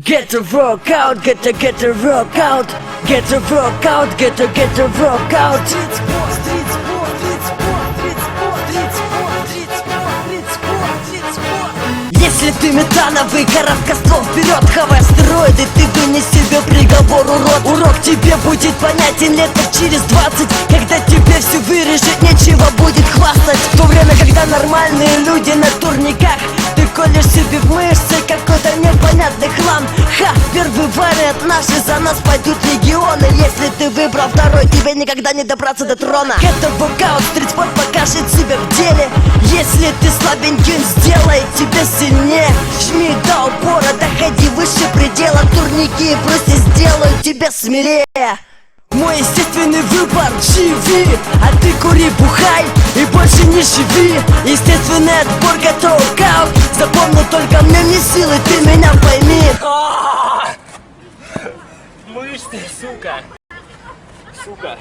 Get a rock out, get a rock out, get a rock out, get a rock out. Если ты метановый, город костров вперед, хавай астероиды, ты вынес себе приговор, урод. Урок тебе будет понятен лет через 20, когда тебе все вырежет, нечего будет хвастать. В то время, когда нормальные люди на турниках, ты колешь себе в мышцы какой-то непонятный хлам. Ха, первый вариант, наши за нас пойдут легионы. Если ты выбрал второй, тебе никогда не добраться до трона. Это воркаут, стритспорт покажет себя в деле. Если ты слабеньким, сделай тебя сильнее. Жми до упора, доходи выше предела. Турники просто сделают тебя смелее. Мой естественный выбор — живи, а ты кури, бухай и больше не живи. Естественный отбор, готов аут. Запомни, только мне не силы, ты меня пойми. Мышь ты, сука! Сука!